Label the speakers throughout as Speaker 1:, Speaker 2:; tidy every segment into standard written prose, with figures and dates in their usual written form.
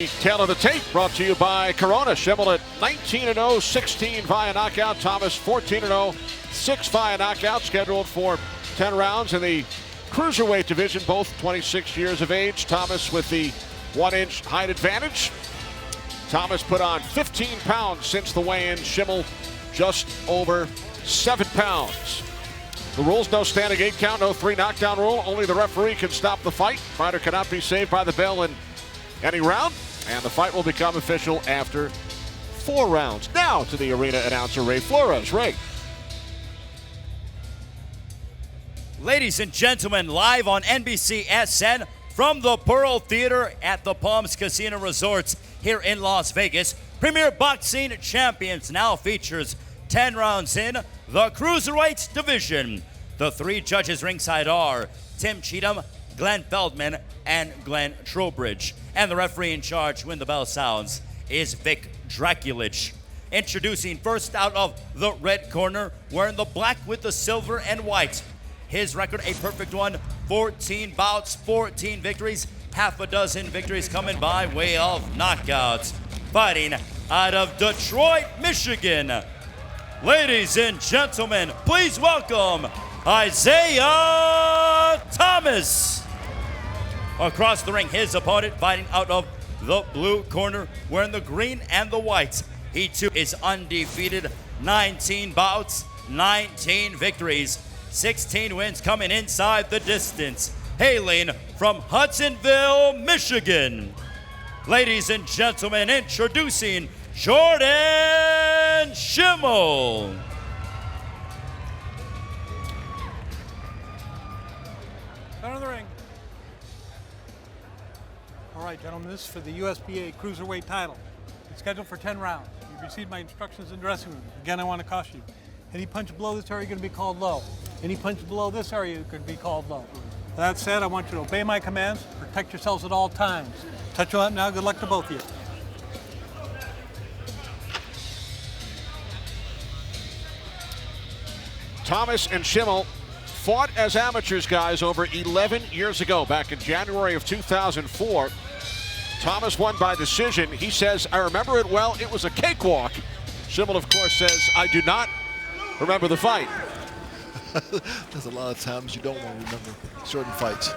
Speaker 1: Tail of the tape brought to you by Corona. Shimmel at 19-0, 16 via knockout. Thomas 14-0, 6 via knockout. Scheduled for 10 rounds in the cruiserweight division, both 26 years of age. Thomas with the 1-inch height advantage. Thomas put on 15 pounds since the weigh-in. Shimmel just over 7 pounds. The rules: no standing 8 count, no 3 knockdown rule. Only the referee can stop the fight. Fighter cannot be saved by the bell in any round. And the fight will become official after 4 rounds. Now to the arena announcer, Ray Flores. Ray.
Speaker 2: Ladies and gentlemen, live on NBCSN from the Pearl Theater at the Palms Casino Resorts here in Las Vegas. Premier Boxing Champions now features 10 rounds in the Cruiserweight division. The 3 judges ringside are Tim Cheatham, Glenn Feldman, and Glenn Trowbridge. And the referee in charge when the bell sounds is Vic Draculich. Introducing first out of the red corner, wearing the black with the silver and white. His record, a perfect one, 14 bouts, 14 victories, half a dozen victories coming by way of knockouts. Fighting out of Detroit, Michigan. Ladies and gentlemen, please welcome Isiah Thomas. Across the ring, his opponent fighting out of the blue corner, wearing the green and the white. He too is undefeated, 19 bouts, 19 victories, 16 wins coming inside the distance. Hailing from Hudsonville, Michigan. Ladies and gentlemen, introducing Jordan Shimmel.
Speaker 3: Center of the ring. All right, gentlemen, this is for the USBA Cruiserweight title. It's scheduled for 10 rounds. You've received my instructions in the dressing room. Again, I want to caution you. Any punch below this area is going to be called low. Any punch below this area could be called low. That said, I want you to obey my commands, protect yourselves at all times. Touch you up now. Good luck to both of you.
Speaker 1: Thomas and Shimmel fought as amateurs, guys, over 11 years ago, back in January of 2004. Thomas won by decision. He says, I remember it well. It was a cakewalk. Shimmel, of course, says, I do not remember the fight.
Speaker 4: There's a lot of times you don't want to remember certain fights.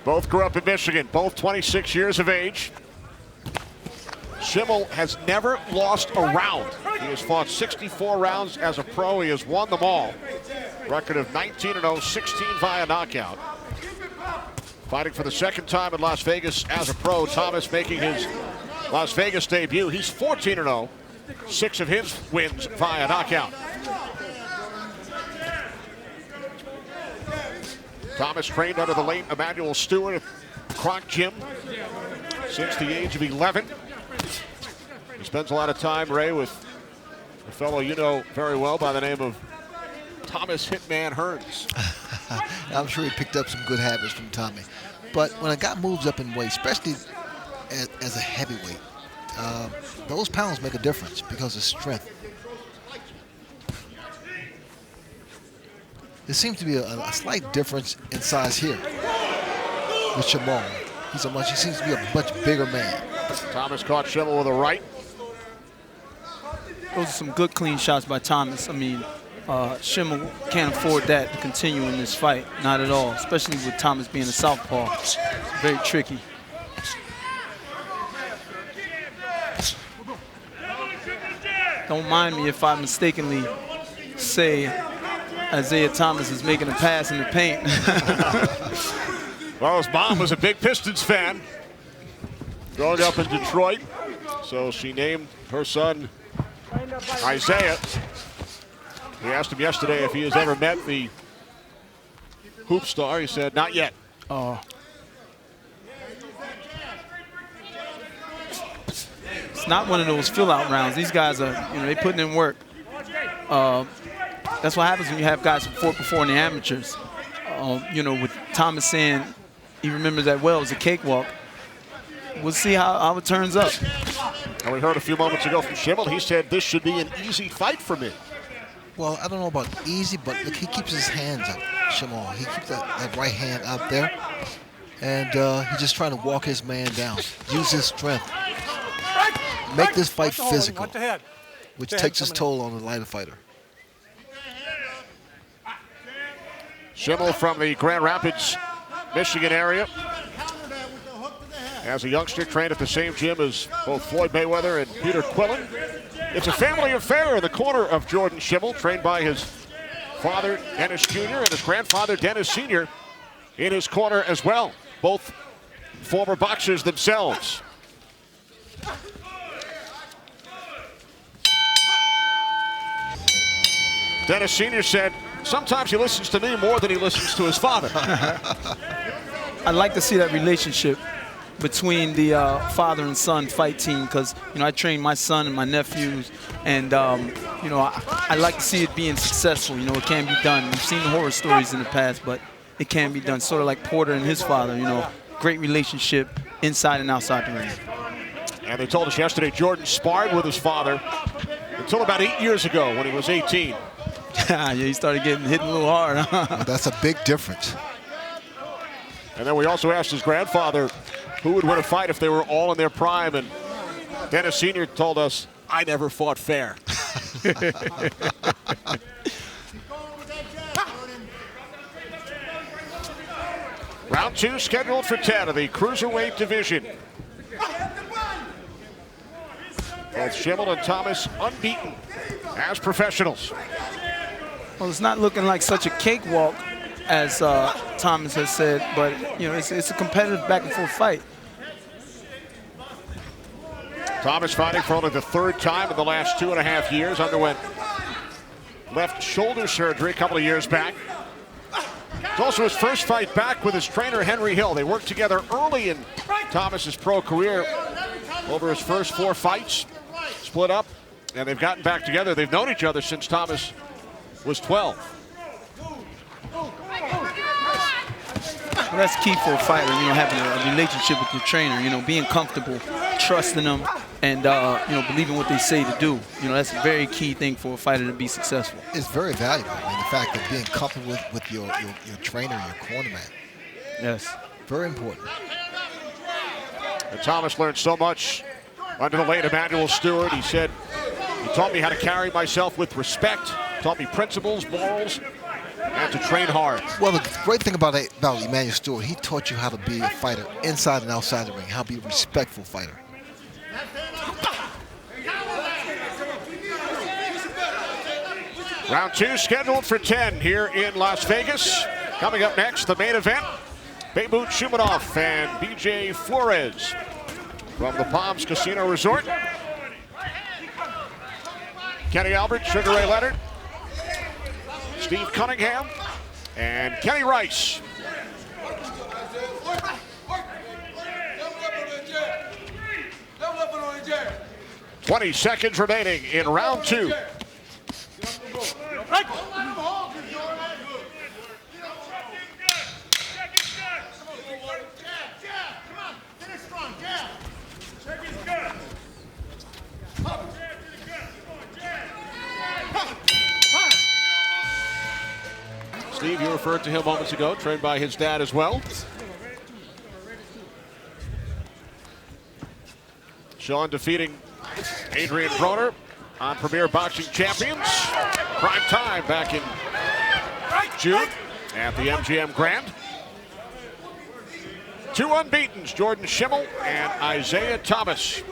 Speaker 1: Both grew up in Michigan, both 26 years of age. Shimmel has never lost a round. He has fought 64 rounds as a pro. He has won them all. Record of 19-0, 16 via knockout. Fighting for the second time in Las Vegas as a pro. Thomas making his Las Vegas debut. He's 14-0, 6 of his wins via knockout. Thomas trained under the late Emmanuel Stewart at Croc Gym since the age of 11. He spends a lot of time, Ray, with a fellow you know very well by the name of Thomas Hitman Hearns.
Speaker 4: I'm sure he picked up some good habits from Tommy. But when a guy moves up in weight, especially as a heavyweight, those pounds make a difference because of strength. There seems to be a slight difference in size here with Shimmel. He seems to be a much bigger man.
Speaker 1: Thomas caught Shimmel with a right.
Speaker 5: Those are some good clean shots by Thomas. I mean, Shimmel can't afford that to continue in this fight. Not at all, especially with Thomas being a southpaw. It's very tricky. Don't mind me if I mistakenly say Isiah Thomas is making a pass in the paint.
Speaker 1: Well, his mom was a big Pistons fan growing up in Detroit, so she named her son Isiah. We asked him yesterday if he has ever met the hoop star. He said, not yet.
Speaker 5: It's not one of those fill-out rounds. These guys are, they putting in work. That's what happens when you have guys who fought before in the amateurs. With Thomas saying he remembers that well, it was a cakewalk. We'll see how it turns up.
Speaker 1: And we heard a few moments ago from Shimmel. He said this should be an easy fight for me.
Speaker 4: Well, I don't know about easy, but look, he keeps his hands up, Shimmel. He keeps that right hand out there. And he's just trying to walk his man down, use his strength, make this fight physical, which takes its toll on the lighter fighter.
Speaker 1: Shimmel from the Grand Rapids, Michigan area. As a youngster, trained at the same gym as both Floyd Mayweather and Peter Quillen. It's a family affair in the corner of Jordan Shimmel, trained by his father, Dennis Jr., and his grandfather, Dennis Sr., in his corner as well. Both former boxers themselves. Dennis Sr. said, sometimes he listens to me more than he listens to his father.
Speaker 5: I'd like to see that relationship between the father and son fight team, because I train my son and my nephews, and I like to see it being successful. It can be done. We've seen the horror stories in the past, but it can be done. Sort of like Porter and his father. Great relationship inside and outside the ring.
Speaker 1: And they told us yesterday Jordan sparred with his father until about 8 years ago when he was 18.
Speaker 5: Yeah, he started getting hit a little hard.
Speaker 4: Well, that's a big difference.
Speaker 1: And then we also asked his grandfather who would win a fight if they were all in their prime, and Dennis Sr. told us, I never fought fair. Round 2 scheduled for 10 of the cruiserweight division. Both Shimmel and Thomas unbeaten as professionals.
Speaker 5: Well, it's not looking like such a cakewalk, as Thomas has said, but it's a competitive back and forth fight.
Speaker 1: Thomas fighting for only the 3rd time in the last 2.5 years. Underwent left shoulder surgery a couple of years back. It's also his first fight back with his trainer Henry Hill. They worked together early in Thomas's pro career. Over his first 4 fights, split up, and they've gotten back together. They've known each other since Thomas was 12.
Speaker 5: Well, that's key for a fighter, having a relationship with your trainer, being comfortable, trusting them, and, believing what they say to do. That's a very key thing for a fighter to be successful.
Speaker 4: It's very valuable. The fact of being comfortable with your trainer, your cornerman.
Speaker 5: Yes.
Speaker 4: Very important.
Speaker 1: And Thomas learned so much under the late Emmanuel Stewart. He said, he taught me how to carry myself with respect, taught me principles, morals, and to train hard.
Speaker 4: Well, the great thing about Emmanuel Stewart, he taught you how to be a fighter inside and outside the ring, how to be a respectful fighter.
Speaker 1: Round 2 scheduled for 10 here in Las Vegas. Coming up next, the main event, Beibut Shumanov and BJ Flores from the Palms Casino Resort. Kenny Albert, Sugar Ray Leonard, Steve Cunningham, and Kenny Rice. "20 seconds remaining in round 2. Steve, you referred to him moments ago, trained by his dad as well. Sean defeating Adrian Broner on Premier Boxing Champions. Prime time back in June at the MGM Grand. 2 unbeatens, Jordan Shimmel and Isiah Thomas.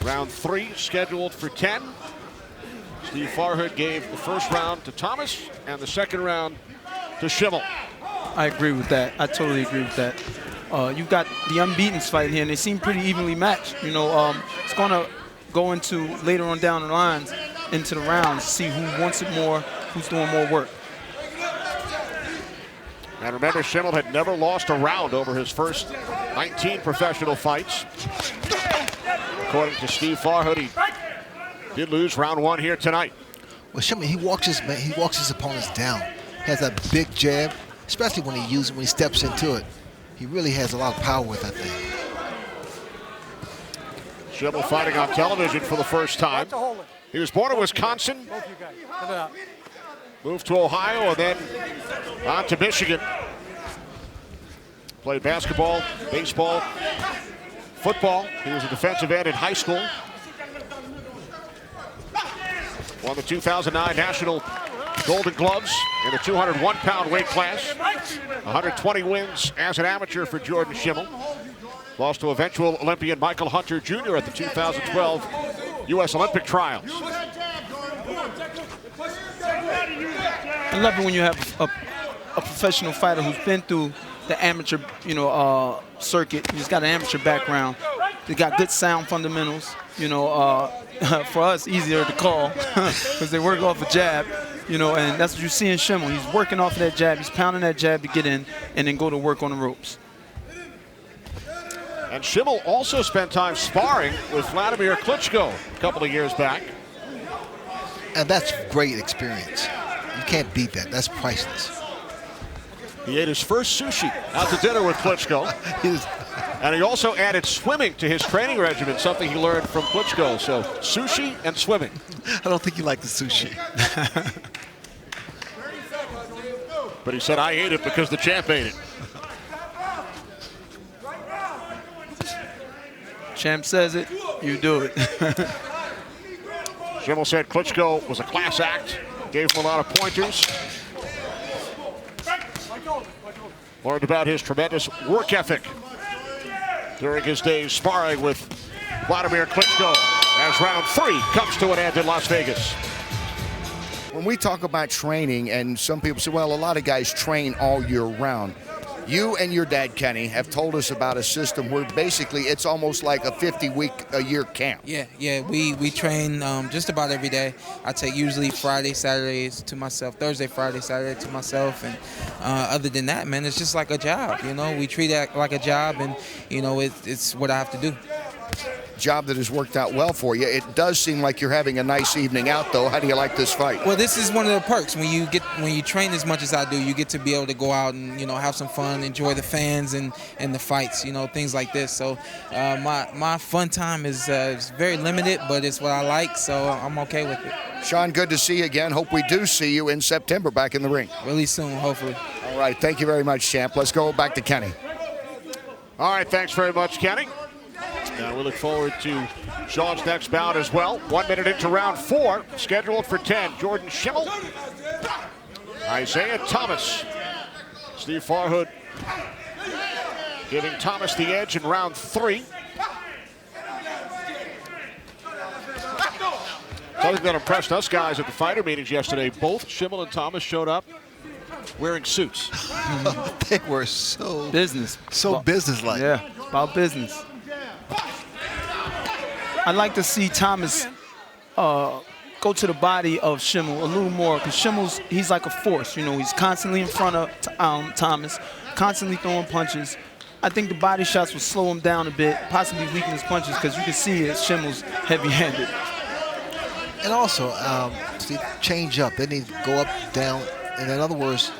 Speaker 1: Round 3 scheduled for 10. Steve Farhood gave the first round to Thomas and the second round to Shimmel.
Speaker 5: I agree with that. I totally agree with that. You've got the unbeatens fight here, and they seem pretty evenly matched. It's going to go into later on down the lines, into the rounds, see who wants it more, who's doing more work.
Speaker 1: And remember, Shimmel had never lost a round over his first 19 professional fights. According to Steve Farhood, he did lose round 1 here tonight.
Speaker 4: Well, Shimmel, he walks his opponents down. Has a big jab, especially when he steps into it. He really has a lot of power with that thing.
Speaker 1: Shimmel fighting on television for the first time. He was born in Wisconsin, moved to Ohio, and then on to Michigan. Played basketball, baseball, football. He was a defensive end in high school. Won the 2009 National Golden Gloves in the 201-pound weight class. 120 wins as an amateur for Jordan Shimmel. Lost to eventual Olympian Michael Hunter Jr. at the 2012 U.S. Olympic trials.
Speaker 5: I love it when you have a professional fighter who's been through the amateur, circuit. He's got an amateur background. They got good sound fundamentals. For us, easier to call because they work off a jab. And that's what you see in Shimmel. He's working off of that jab. He's pounding that jab to get in and then go to work on the ropes.
Speaker 1: And Shimmel also spent time sparring with Vladimir Klitschko a couple of years back.
Speaker 4: And that's great experience. You can't beat that. That's priceless.
Speaker 1: He ate his first sushi out to dinner with Klitschko. And he also added swimming to his training regimen, something he learned from Klitschko. So sushi and swimming.
Speaker 4: I don't think you like the sushi.
Speaker 1: But he said, I ate it because the champ ate it.
Speaker 5: Champ says it, you do it.
Speaker 1: Shimmel said Klitschko was a class act, gave him a lot of pointers. Learned about his tremendous work ethic during his days sparring with Vladimir Klitschko as round 3 comes to an end in Las Vegas.
Speaker 6: When we talk about training, and some people say, well, a lot of guys train all year round. You and your dad, Kenny, have told us about a system where basically it's almost like a 50-week-a-year camp.
Speaker 7: Yeah, we train just about every day. I take usually Friday, Saturdays to myself, Thursday, Friday, Saturday to myself, and other than that, man, it's just like a job, We treat it like a job, and, it's what I have to do.
Speaker 6: Job that has worked out well for you. It does seem like you're having a nice evening out, though. How do you like this fight?
Speaker 7: Well, this is one of the perks. When you train as much as I do, you get to be able to go out and have some fun, enjoy the fans and the fights, things like this. So my fun time is very limited, but it's what I like, so I'm okay with it.
Speaker 6: Sean, good to see you again. Hope we do see you in September back in the ring.
Speaker 7: Really soon, hopefully.
Speaker 6: All right, thank you very much, champ. Let's go back to Kenny.
Speaker 1: All right, thanks very much, Kenny. And we look forward to Sean's next bout as well. 1 minute into round 4, scheduled for 10. Jordan Shimmel, Isiah Thomas, Steve Farhood giving Thomas the edge in round 3. Something that impressed us guys at the fighter meetings yesterday. Both Shimmel and Thomas showed up wearing suits.
Speaker 4: They were so businesslike.
Speaker 5: Yeah, about business. I'd like to see Thomas go to the body of Shimmel a little more, because he's like a force. He's constantly in front of Thomas, constantly throwing punches. I think the body shots will slow him down a bit, possibly weaken his punches, because you can see that Shimmel's heavy-handed.
Speaker 4: And also, change up. They need to go up, down, and in other words,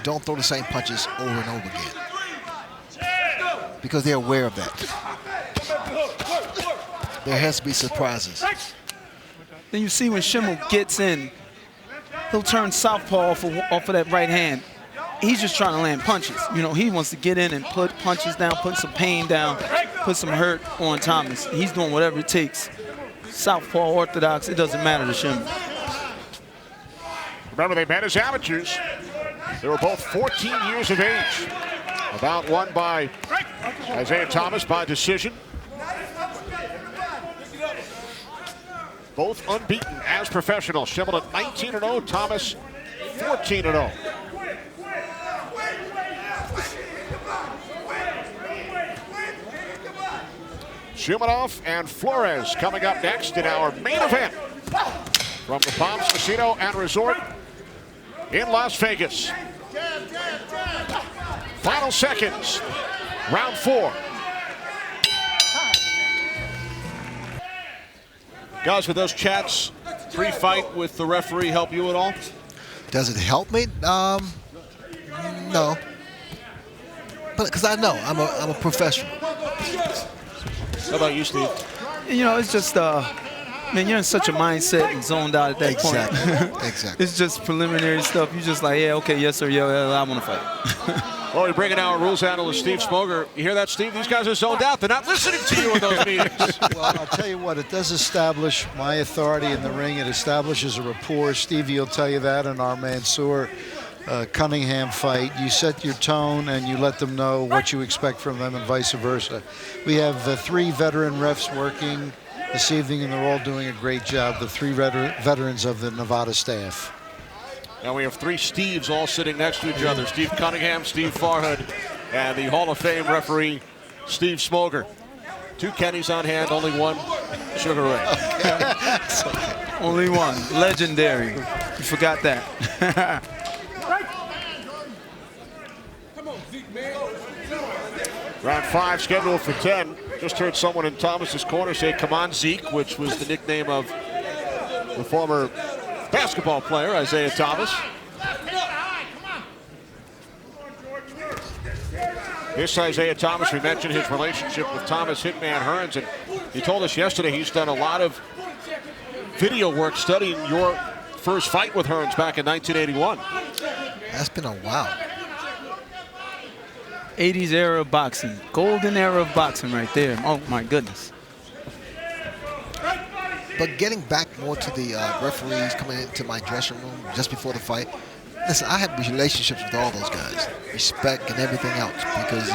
Speaker 4: don't throw the same punches over and over again, because they're aware of that. There has to be surprises.
Speaker 5: Then you see when Shimmel gets in, he'll turn southpaw off of that right hand. He's just trying to land punches. He wants to get in and put punches down, put some pain down, put some hurt on Thomas. He's doing whatever it takes. Southpaw, orthodox, it doesn't matter to Shimmel.
Speaker 1: Remember, they met as amateurs. They were both 14 years of age. About won by Isiah Thomas by decision. Both unbeaten as professionals. Shimmel at 19-0, Thomas 14-0. Shumanov and Flores coming up next in our main event from the Palms Casino and Resort in Las Vegas. Final seconds, round 4. Guys, with those chats pre-fight with the referee help you at all?
Speaker 4: Does it help me? No. But because I know I'm a professional.
Speaker 1: How about you, Steve?
Speaker 5: It's just, man, you're in such a mindset and zoned out at that point.
Speaker 4: Exactly.
Speaker 5: It's just preliminary stuff. You're just like, yeah, okay, yes, sir, yeah, I want to fight.
Speaker 1: Well, we're bringing our rules analyst, Steve Smoger. You hear that, Steve? These guys are zoned out. They're not listening to you in those meetings.
Speaker 8: Well, I'll tell you what, it does establish my authority in the ring. It establishes a rapport. Stevie will tell you that in our Mansour Cunningham fight. You set your tone and you let them know what you expect from them and vice versa. We have 3 veteran refs working this evening, and they're all doing a great job, the 3 veterans of the Nevada staff.
Speaker 1: Now we have 3 Steves all sitting next to each other. Steve Cunningham, Steve Farhood, and the Hall of Fame referee, Steve Smoger. 2 Kennys on hand, only 1 Sugar Ray.
Speaker 5: Only 1. Legendary. You forgot that.
Speaker 1: Round 5 scheduled for 10. Just heard someone in Thomas's corner say, "Come on, Zeke," which was the nickname of the former basketball player, Isiah Thomas. This Isiah Thomas, we mentioned his relationship with Thomas Hitman Hearns, and he told us yesterday he's done a lot of video work studying your first fight with Hearns back in 1981.
Speaker 4: That's been a while.
Speaker 5: 80s era of boxing. Golden era of boxing right there. Oh, my goodness.
Speaker 4: But getting back more to the referees coming into my dressing room just before the fight, listen, I have relationships with all those guys, respect and everything else, because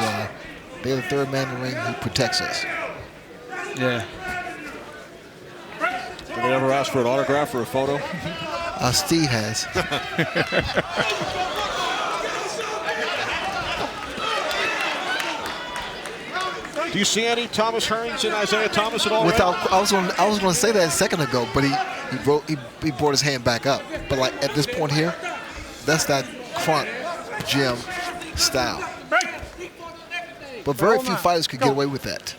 Speaker 4: they're the third man in the ring who protects us.
Speaker 5: Yeah.
Speaker 1: Did they ever ask for an autograph or a photo?
Speaker 4: Steve has.
Speaker 1: Do you see any Thomas Hearns and Isiah Thomas at all?
Speaker 4: I was going to say that a second ago, but he brought his hand back up. But like at this point here, that's that front gym style. But very few fighters could get away with that.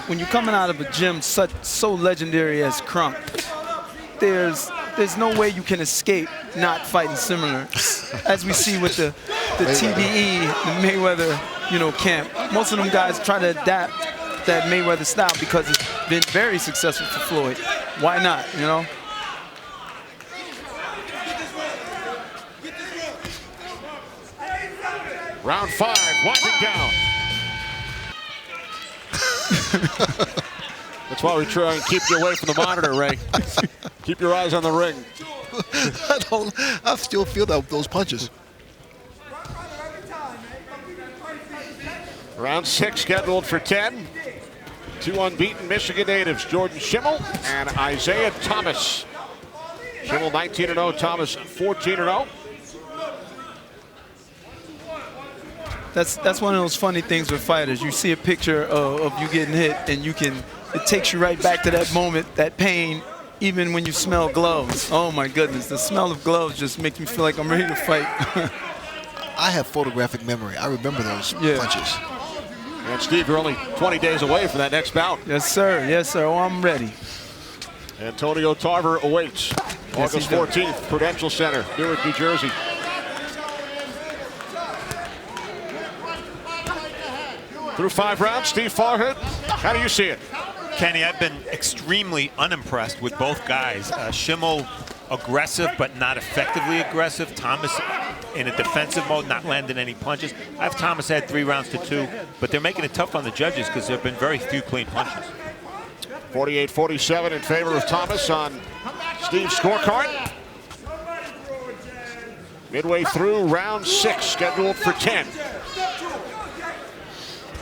Speaker 5: When you're coming out of a gym so legendary as Crump, there's no way you can escape not fighting similar. As we see with the TBE, the Mayweather, camp. Most of them guys try to adapt that Mayweather style because it's been very successful for Floyd. Why not,
Speaker 1: Round 5, winding down. That's why we try and keep you away from the monitor, Ray. Keep your eyes on the ring.
Speaker 4: I still feel those punches.
Speaker 1: Round 6 scheduled for 10. 2 unbeaten Michigan natives, Jordan Shimmel and Isiah Thomas. Shimmel 19-0, Thomas 14-0.
Speaker 5: That's one of those funny things with fighters. You see a picture of you getting hit, and it takes you right back to that moment, that pain, even when you smell gloves. Oh my goodness, the smell of gloves just makes me feel like I'm ready to fight.
Speaker 4: I have photographic memory. I remember those punches.
Speaker 1: And Steve, you're only 20 days away from that next bout.
Speaker 5: Yes, sir. Yes, sir. Oh, I'm ready.
Speaker 1: Antonio Tarver awaits.
Speaker 5: Yes,
Speaker 1: August 14th, Prudential Center, Newark, New Jersey. Through 5 rounds, Steve Farhood, how do you see it?
Speaker 9: Kenny, I've been extremely unimpressed with both guys. Shimmel aggressive, but not effectively aggressive. Thomas in a defensive mode, not landing any punches. I have Thomas had 3 rounds to 2, but they're making it tough on the judges because there have been very few clean punches.
Speaker 1: 48-47 in favor of Thomas on Steve's scorecard. Midway through round 6, scheduled for 10.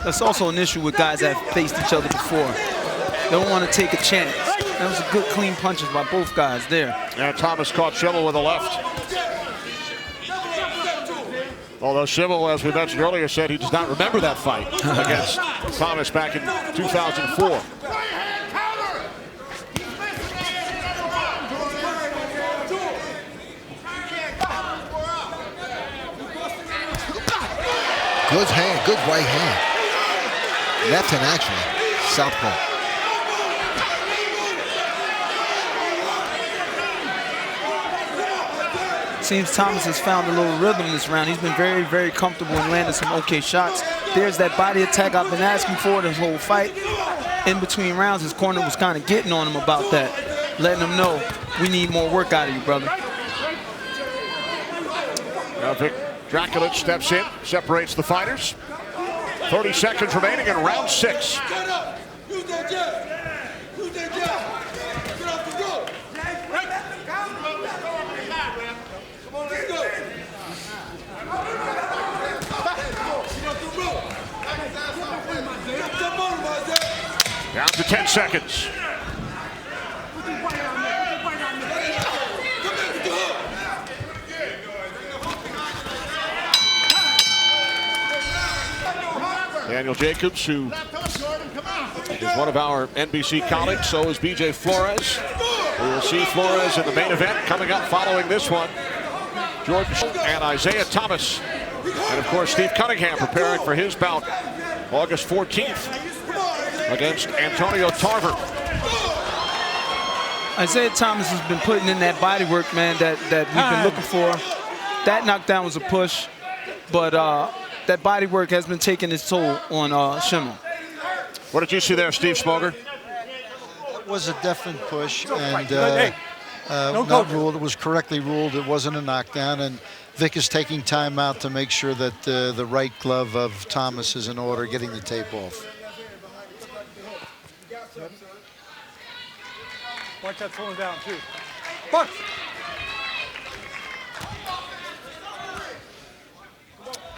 Speaker 5: That's also an issue with guys that have faced each other before. They don't want to take a chance. That was a good clean punches by both guys there.
Speaker 1: And Thomas caught Shimmel with a left. Although Shimmel, as we mentioned earlier, said he does not remember that fight against Thomas back in 2004.
Speaker 4: Good hand, good right hand. Left hand, actually. Southpaw.
Speaker 5: Seems Thomas has found a little rhythm this round. He's been very, very comfortable and landing some okay shots. There's that body attack I've been asking for this whole fight. In between rounds, his corner was kind of getting on him about that, letting him know we need more work out of you, brother.
Speaker 1: Now Draculich steps in, separates the fighters. 30 seconds remaining in round 6. Down to 10 seconds. Daniel Jacobs, who is one of our NBC colleagues, so is BJ Flores. We will see Flores in the main event coming up following this one. Jordan Shimmel and Isiah Thomas. And of course, Steve Cunningham preparing for his bout August 14th against Antonio Tarver.
Speaker 5: Isiah Thomas has been putting in that body work, man, that we've been looking for. That knockdown was a push, but that body work has been taking its toll on Shimmel.
Speaker 1: What did you see there, Steve Smoger?
Speaker 8: It was a definite push, and not ruled. It was correctly ruled. It wasn't a knockdown, and Vic is taking time out to make sure that the right glove of Thomas is in order, getting the tape off.
Speaker 3: Watch that slowing down, too. Punch!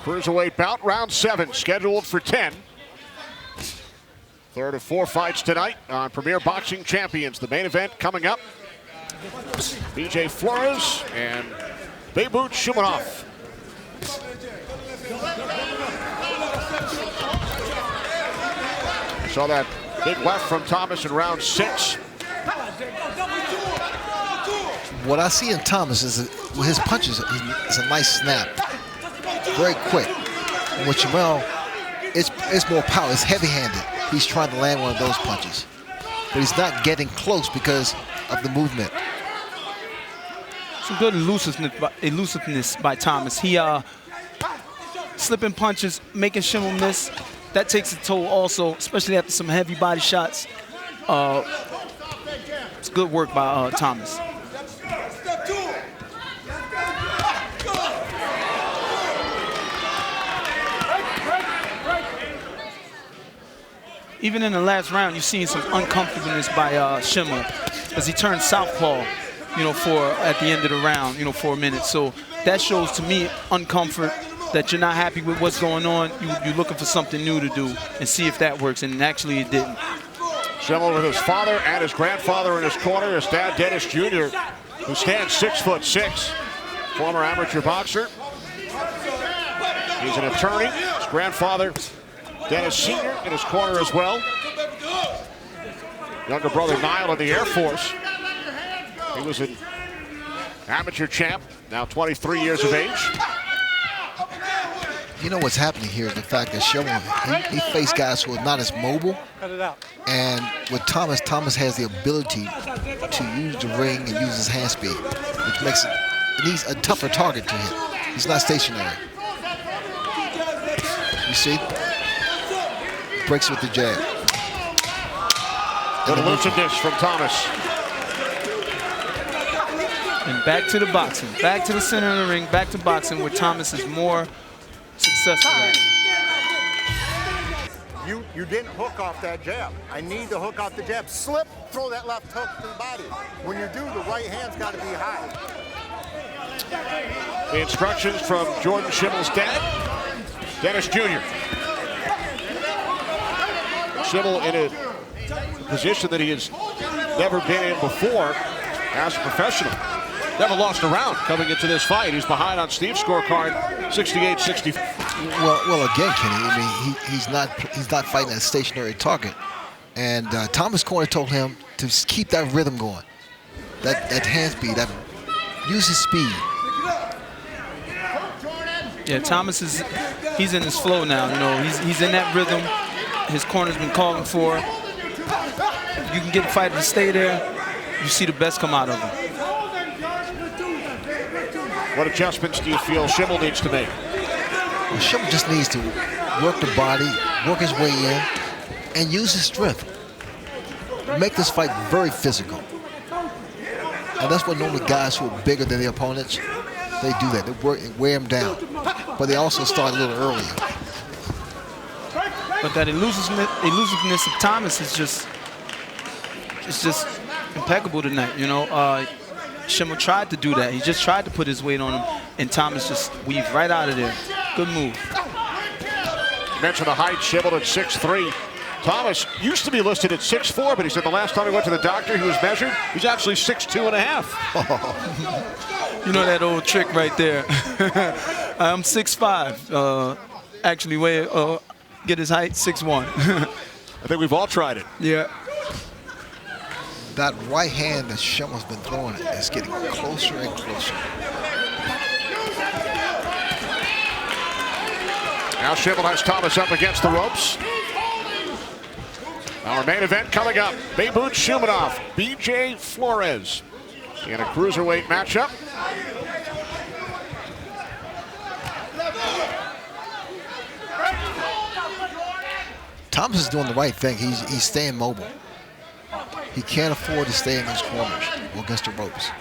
Speaker 1: Cruiserweight bout, round 7, scheduled for 10. Third of 4 fights tonight on Premier Boxing Champions. The main event coming up. BJ Flores and Beibut Shumanov. Saw that big left from Thomas in round 6.
Speaker 4: What I see in Thomas is his punches is a nice snap. Very quick. And with Shimmel, it's more power. It's heavy-handed. He's trying to land one of those punches. But he's not getting close because of the movement.
Speaker 5: Some good elusiveness by Thomas. He slipping punches, making Shimmel miss. That takes a toll also, especially after some heavy body shots. It's good work by Thomas. Even in the last round, you've seen some uncomfortableness by Shimmel as he turned southpaw, at the end of the round, for a minute. So that shows to me uncomfort, that you're not happy with what's going on. You're looking for something new to do and see if that works, and actually it didn't.
Speaker 1: Shimmel with his father and his grandfather in his corner, his dad, Dennis Jr., who stands 6'6", former amateur boxer. He's an attorney. His grandfather, Dennis Sr., in his corner as well. Younger brother Niall in the Air Force. He was an amateur champ, now 23 years of age.
Speaker 4: You know what's happening here is the fact that Shimmel, he faced guys who are not as mobile. And with Thomas, Thomas has the ability to use the ring and use his hand speed, which makes he's a tougher target to him. He's not stationary. You see? Breaks with the jab.
Speaker 1: Good elusiveness from Thomas.
Speaker 5: And back to the boxing. Back to the center of the ring. Back to boxing, where Thomas is more successful at.
Speaker 10: You didn't hook off that jab. I need to hook off the jab. Slip, throw that left hook to the body. When you do, the right hand's got to be high.
Speaker 1: The instructions from Jordan Shimmel's dad, Dennis Jr. Shimmel in a position that he has never been in before as a professional. Never lost a round coming into this fight. He's behind on Steve's scorecard, 68-60.
Speaker 4: Well, again, Kenny, I mean, he's not fighting a stationary target, and Thomas' corner told him to keep that rhythm going, that hand speed, use his speed.
Speaker 5: Yeah, Thomas he's in his flow now. He's in that rhythm. His corner's been calling for. If you can get the fighter to stay there, you see the best come out of him.
Speaker 1: What adjustments do you feel Shimmel needs to make?
Speaker 4: Well, Shimmel just needs to work the body, work his way in, and use his strength. Make this fight very physical. And that's what normally guys who are bigger than their opponents, they do that. They wear them down. but they also start a little earlier.
Speaker 5: But that elusiveness of Thomas is just impeccable tonight. You know, Shimmel tried to do that. He just tried to put his weight on him, and Thomas just weaved right out of there. Good move.
Speaker 1: You mentioned the height, Shimmel at 6'3". Thomas used to be listed at 6'4", but he said the last time he went to the doctor, he was measured, he's actually 6'2 and a half.
Speaker 5: You know that old trick right there. I'm 6'5". Actually, get his height 6'1".
Speaker 1: I think we've all tried it.
Speaker 5: Yeah.
Speaker 4: That right hand that Shimmel's been throwing is getting closer and closer.
Speaker 1: Now Shimmel has Thomas up against the ropes. Our main event coming up, Beibut Shumenov, B.J. Flores in a cruiserweight matchup.
Speaker 4: Thomas is doing the right thing. He's staying mobile. He can't afford to stay in those corners or against the ropes.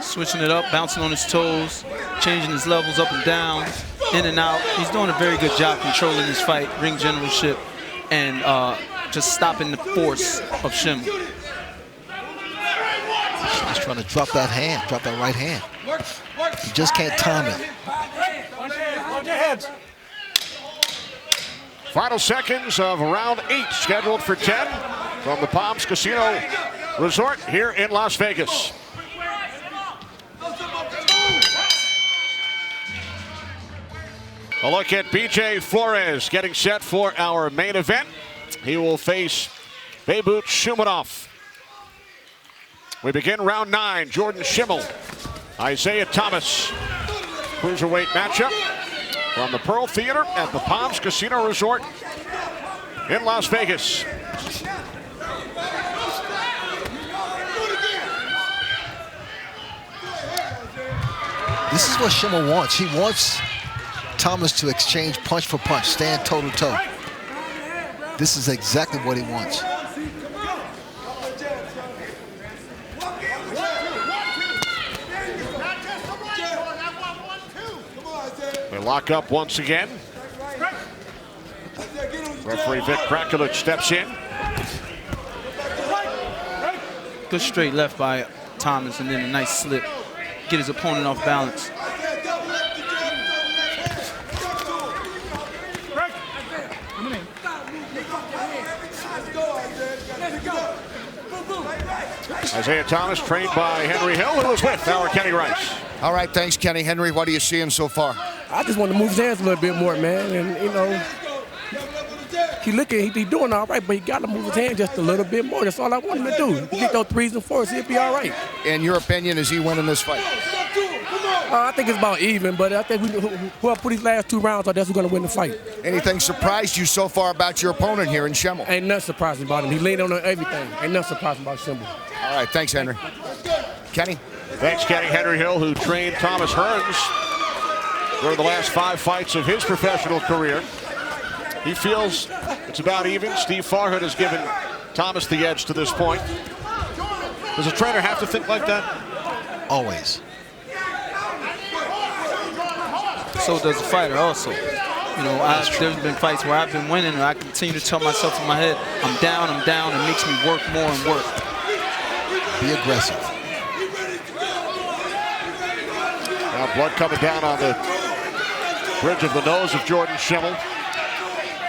Speaker 5: Switching it up, bouncing on his toes, changing his levels up and down, in and out. He's doing a very good job controlling his fight, ring generalship, and just stopping the force of Shimmel.
Speaker 4: He's trying to drop that hand, drop that right hand. He just can't time it.
Speaker 3: Hold your heads.
Speaker 1: Final seconds of round 8 scheduled for 10 from the Palms Casino Resort here in Las Vegas. A look at B.J. Flores getting set for our main event. He will face Beibut Shumenov. We begin round 9. Jordan Shimmel, Isiah Thomas. Cruiserweight matchup from the Pearl Theater at the Palms Casino Resort in Las Vegas.
Speaker 4: This is what Shimmel wants. He wants Thomas to exchange punch for punch, stand toe to toe. This is exactly what he wants.
Speaker 1: They lock up once again. Referee Vic Krakulich steps in.
Speaker 5: Good straight left by Thomas, and then a nice slip. Get his opponent off balance.
Speaker 1: Isiah Thomas trained by Henry Hill, who was with our Kenny Rice.
Speaker 6: All right, thanks, Kenny. Henry, what are you seeing so far?
Speaker 11: I just want to move his hands a little bit more, man. And, you know, he's doing all right, but he got to move his hand just a little bit more. That's all I want him to do. He get those 3s and 4s, he'll be all right.
Speaker 6: In your opinion, is he winning this fight?
Speaker 11: I think it's about even, but I think whoever put these last 2 rounds out, that's who's going to win the fight.
Speaker 6: Anything surprised you so far about your opponent here in Shimmel?
Speaker 11: Ain't nothing surprising about him. He leaned on everything. Ain't nothing surprising about Shimmel.
Speaker 6: All right, thanks, Henry. Kenny?
Speaker 1: Thanks, Kenny. Henry Hill, who trained Thomas Hearns during the last 5 fights of his professional career. He feels it's about even. Steve Farhood has given Thomas the edge to this point. Does a trainer have to think like that?
Speaker 4: Always.
Speaker 5: So does the fighter also. You know, there's been fights where I've been winning, and I continue to tell myself in my head, I'm down. It makes me work more and work.
Speaker 4: Be aggressive.
Speaker 1: Now blood coming down on the bridge of the nose of Jordan Shimmel.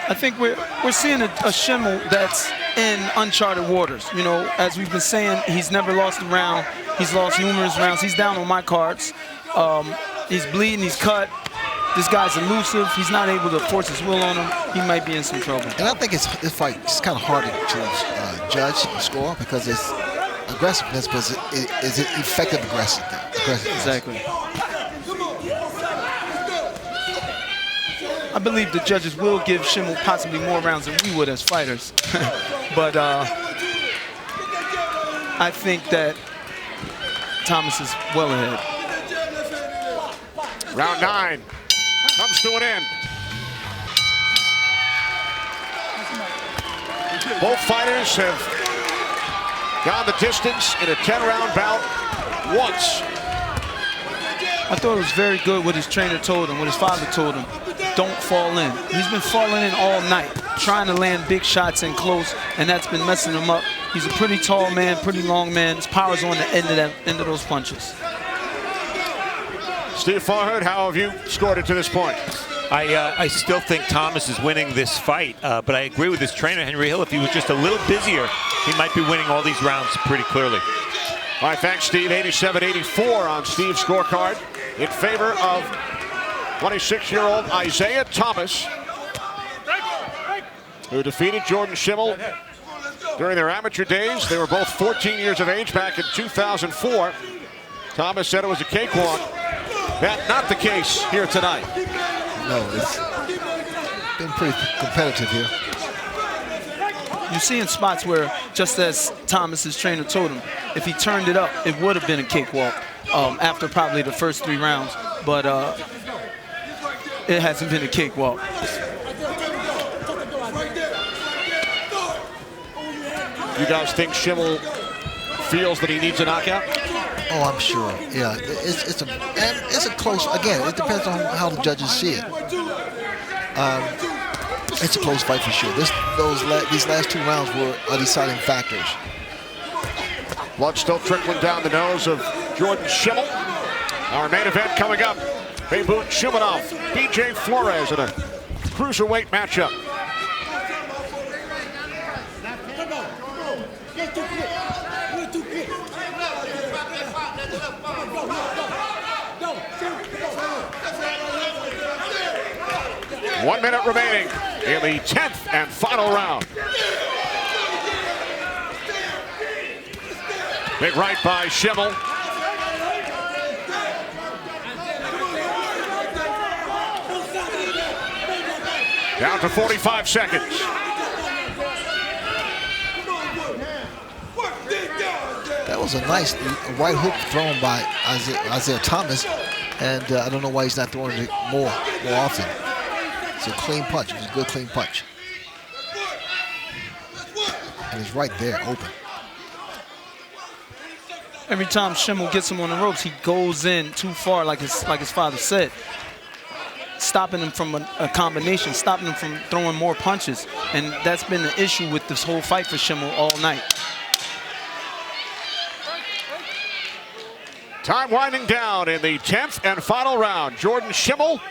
Speaker 5: I think we're seeing a Shimmel that's in uncharted waters. You know, as we've been saying, he's never lost a round. He's lost numerous rounds. He's down on my cards. He's bleeding. He's cut. This guy's elusive. He's not able to force his will on him. He might be in some trouble.
Speaker 4: And I think this fight is kind of hard to judge and score because it's aggressiveness, but is it effective aggressiveness?
Speaker 5: Exactly. I believe the judges will give Shimmel possibly more rounds than we would as fighters. But I think that Thomas is well ahead.
Speaker 1: Round 9 comes to an end. Both fighters have gone the distance in a 10-round bout once.
Speaker 5: I thought it was very good what his trainer told him, what his father told him. Don't fall in. He's been falling in all night, trying to land big shots in close, and that's been messing him up. He's a pretty tall man, pretty long man. His power's on the end of those punches.
Speaker 1: Steve Farhood, how have you scored it to this point?
Speaker 9: I still think Thomas is winning this fight, but I agree with his trainer, Henry Hill. If he was just a little busier, he might be winning all these rounds pretty clearly.
Speaker 1: All right, thanks, Steve. 87-84 on Steve's scorecard in favor of 26-year-old Isiah Thomas, who defeated Jordan Shimmel during their amateur days. They were both 14 years of age back in 2004. Thomas said it was a cakewalk. That's not the case here tonight.
Speaker 4: No, it's been pretty competitive here.
Speaker 5: You see in spots where, just as Thomas's trainer told him, if he turned it up, it would have been a cakewalk after probably the first 3 rounds. But it hasn't been a cakewalk.
Speaker 1: You guys think Shimmel feels that he needs a knockout?
Speaker 4: Oh, I'm sure. Yeah, it's a close. Again, it depends on how the judges see it. It's a close fight for sure. These last 2 rounds are deciding factors.
Speaker 1: Blood still trickling down the nose of Jordan Shimmel. Our main event coming up: Beibut Shumanov, BJ Flores in a cruiserweight matchup. One minute remaining in the 10th and final round. Big right by Shimmel. Down to 45 seconds.
Speaker 4: That was a nice right hook thrown by Isiah Thomas, and I don't know why he's not throwing it more often. It's a clean punch. It was a good clean punch. And he's right there, open.
Speaker 5: Every time Shimmel gets him on the ropes, he goes in too far, like his father said, stopping him from a combination, stopping him from throwing more punches. And that's been the issue with this whole fight for Shimmel all night.
Speaker 1: Time winding down in the 10th and final round. Jordan Shimmel,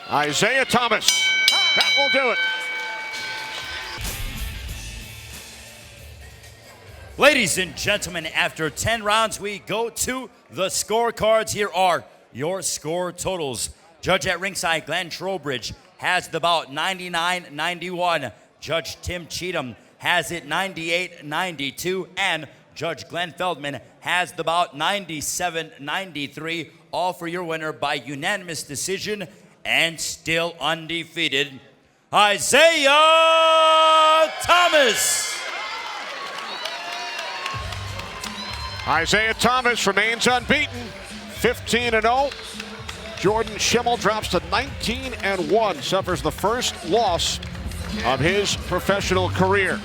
Speaker 1: Isiah Thomas. That will do it.
Speaker 2: Ladies and gentlemen, after 10 rounds, we go to the scorecards. Here are your score totals. Judge at ringside, Glenn Trowbridge, has the bout 99-91. Judge Tim Cheatham has it 98-92. And Judge Glenn Feldman has the bout 97-93. All for your winner by unanimous decision and still undefeated, Isiah Thomas.
Speaker 1: Isiah Thomas remains unbeaten, 15-0. Jordan Shimmel drops to 19-1, suffers the first loss of his professional career.